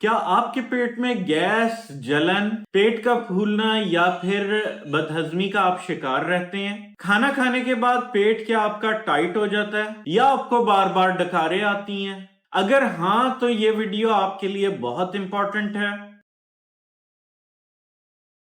क्या आपके पेट में गैस, जलन, पेट का फूलना या फिर बदहजमी का आप शिकार रहते हैं? खाना खाने के बाद पेट क्या आपका टाइट हो जाता है या आपको बार बार डकारें आती हैं? अगर हाँ, तो ये वीडियो आपके लिए बहुत इंपॉर्टेंट है।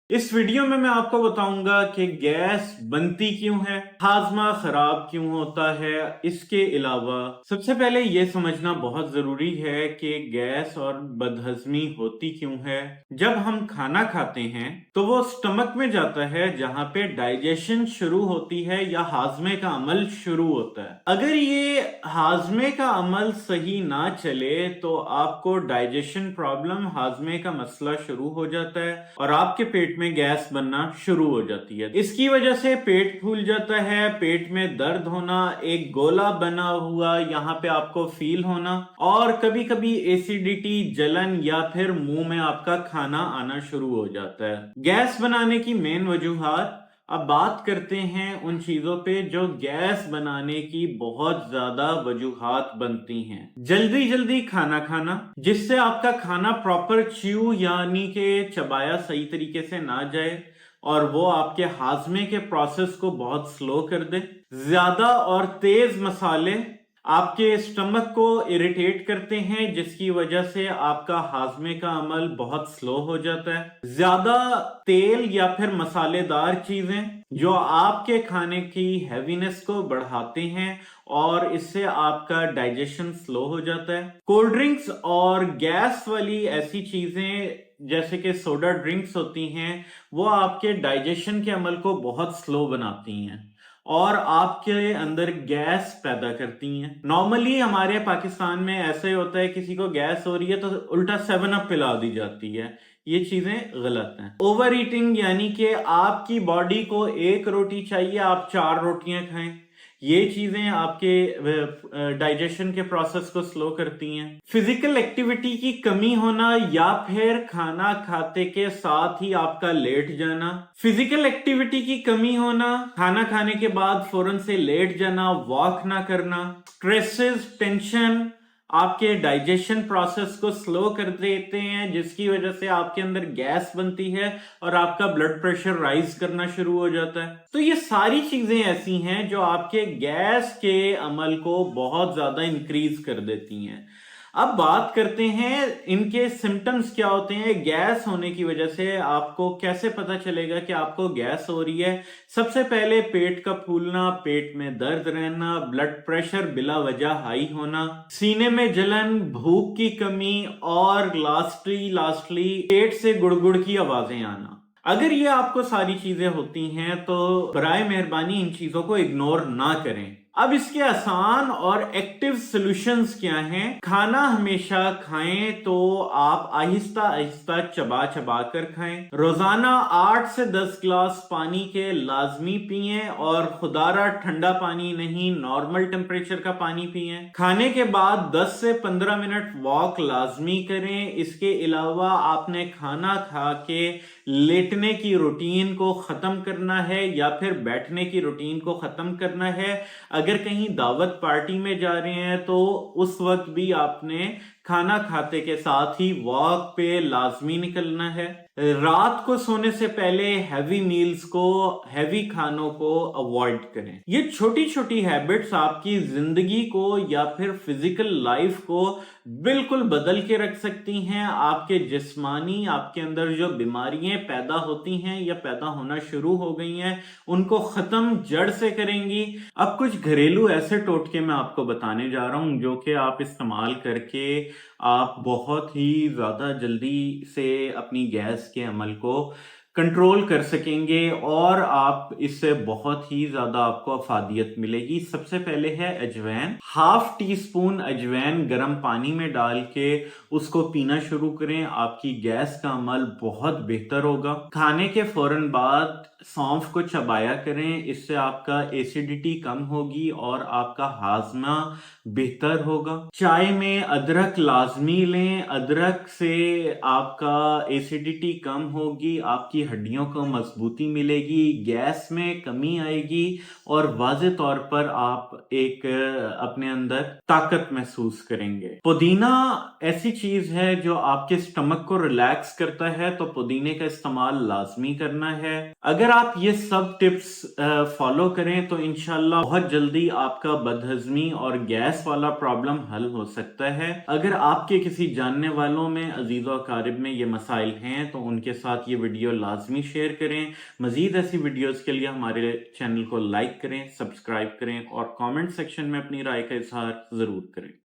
इस वीडियो में मैं आपको बताऊंगा कि गैस बनती क्यों है, हाजमा खराब क्यों होता है। इसके अलावा सबसे पहले ये समझना बहुत जरूरी है कि गैस और बदहजमी होती क्यों है। जब हम खाना खाते हैं तो वो स्टमक में जाता है जहां पे डाइजेशन शुरू होती है या हाजमे का अमल शुरू होता है। अगर ये हाजमे का अमल सही ना चले तो आपको डाइजेशन प्रॉब्लम, हाजमे का मसला शुरू हो जाता है और आपके पेट में गैस बनना शुरू हो जाती है। इसकी वजह से पेट फूल जाता है, पेट में दर्द होना, एक गोला बना हुआ यहाँ पे आपको फील होना और कभी कभी एसिडिटी, जलन या फिर मुंह में आपका खाना आना शुरू हो जाता है। गैस बनाने की मेन वजूहात। अब बात करते हैं उन चीजों पे जो गैस बनाने की बहुत ज्यादा वजूहात बनती हैं। जल्दी जल्दी खाना खाना, जिससे आपका खाना प्रॉपर च्यू यानी कि चबाया सही तरीके से ना जाए और वो आपके हाजमे के प्रोसेस को बहुत स्लो कर दे। ज्यादा और तेज मसाले आपके स्टमक को इरिटेट करते हैं, जिसकी वजह से आपका हाजमे का अमल बहुत स्लो हो जाता है। ज्यादा तेल या फिर मसालेदार चीजें जो आपके खाने की हैवीनेस को बढ़ाते हैं और इससे आपका डाइजेशन स्लो हो जाता है। कोल्ड ड्रिंक्स और गैस वाली ऐसी चीजें जैसे कि सोडा ड्रिंक्स होती हैं, वो आपके डाइजेशन के अमल को बहुत स्लो बनाती हैं और आपके अंदर गैस पैदा करती हैं। नॉर्मली हमारे पाकिस्तान में ऐसे ही होता है, किसी को गैस हो रही है तो उल्टा 7 अप पिला दी जाती है। ये चीजें गलत हैं। ओवर ईटिंग यानी कि आपकी बॉडी को एक रोटी चाहिए, आप 4 रोटियां खाएं, ये चीजें आपके डाइजेशन के प्रोसेस को स्लो करती हैं। फिजिकल एक्टिविटी की कमी होना या फिर खाना खाते के साथ ही आपका लेट जाना। फिजिकल एक्टिविटी की कमी होना, खाना खाने के बाद फौरन से लेट जाना, वॉक ना करना। स्ट्रेसेस, टेंशन आपके डाइजेशन प्रोसेस को स्लो कर देते हैं, जिसकी वजह से आपके अंदर गैस बनती है और आपका ब्लड प्रेशर राइज करना शुरू हो जाता है। तो ये सारी चीजें ऐसी हैं जो आपके गैस के अमल को बहुत ज्यादा इंक्रीज कर देती हैं। अब बात करते हैं इनके सिम्टम्स क्या होते हैं। गैस होने की वजह से आपको कैसे पता चलेगा कि आपको गैस हो रही है? सबसे पहले पेट का फूलना, पेट में दर्द रहना, ब्लड प्रेशर बिला वजह हाई होना, सीने में जलन, भूख की कमी और लास्टली पेट से गुड़गुड़ की आवाजें आना। अगर ये आपको सारी चीजें होती हैं तो बराए मेहरबानी इन चीजों को इग्नोर ना करें। अब इसके आसान और एक्टिव सॉल्यूशंस क्या हैं? खाना हमेशा खाएं तो आप आहिस्ता आहिस्ता चबा चबा कर खाएं। रोजाना 8 से 10 ग्लास पानी के लाजमी पिएं और खुदारा ठंडा पानी नहीं, नॉर्मल टेम्परेचर का पानी पिएं। खाने के बाद 10 से 15 मिनट वॉक लाजमी करें। इसके अलावा आपने खाना खा के लेटने की रूटीन को खत्म करना है या फिर बैठने की रूटीन को खत्म करना है। अगर कहीं दावत पार्टी में जा रहे हैं तो उस वक्त भी आपने खाना खाते के साथ ही वॉक पे लाजमी निकलना है। रात को सोने से पहले हैवी मील्स को, हैवी खानों को अवॉइड करें। ये छोटी छोटी हैबिट्स आपकी जिंदगी को या फिर फिजिकल लाइफ को बिल्कुल बदल के रख सकती हैं। आपके जिस्मानी, आपके अंदर जो बीमारियां पैदा होती हैं या पैदा होना शुरू हो गई हैं, उनको खत्म जड़ से करेंगी। अब कुछ घरेलू ऐसे टोटके मैं आपको बताने जा रहा हूं जो कि आप इस्तेमाल करके आप बहुत ही ज्यादा जल्दी से अपनी गैस के अमल को कंट्रोल कर सकेंगे और आप इससे बहुत ही ज्यादा आपको अफादियत मिलेगी। सबसे पहले है अजवैन। 1/2 टीस्पून अजवैन गर्म पानी में डाल के उसको पीना शुरू करें, आपकी गैस का अमल बहुत बेहतर होगा। खाने के फौरन बाद सौंफ को चबाया करें, इससे आपका एसिडिटी कम होगी और आपका हाजमा बेहतर होगा। चाय में अदरक लाजमी लें, अदरक से आपका एसिडिटी कम होगी, आपकी हड्डियों को मजबूती मिलेगी, गैस में कमी आएगी और वाज़े तौर पर आप एक अपने अंदर ताकत महसूस करेंगे। पुदीना ऐसी चीज है जो आपके स्टमक को रिलैक्स करता है, तो पुदीने का इस्तेमाल लाजमी करना है। अगर आप ये सब टिप्स फॉलो करें तो इंशाल्लाह बहुत जल्दी आपका बदहजमी और गैस वाला प्रॉब्लम हल हो सकता है। अगर आपके किसी जानने वालों में, अजीज़ व अकारिब में ये मसाइल हैं तो उनके साथ ये वीडियो लाजमी शेयर करें। मजीद ऐसी वीडियोस के लिए हमारे चैनल को लाइक करें, सब्सक्राइब करें और कमेंट सेक्शन में अपनी राय का इजहार ज़रूर करें।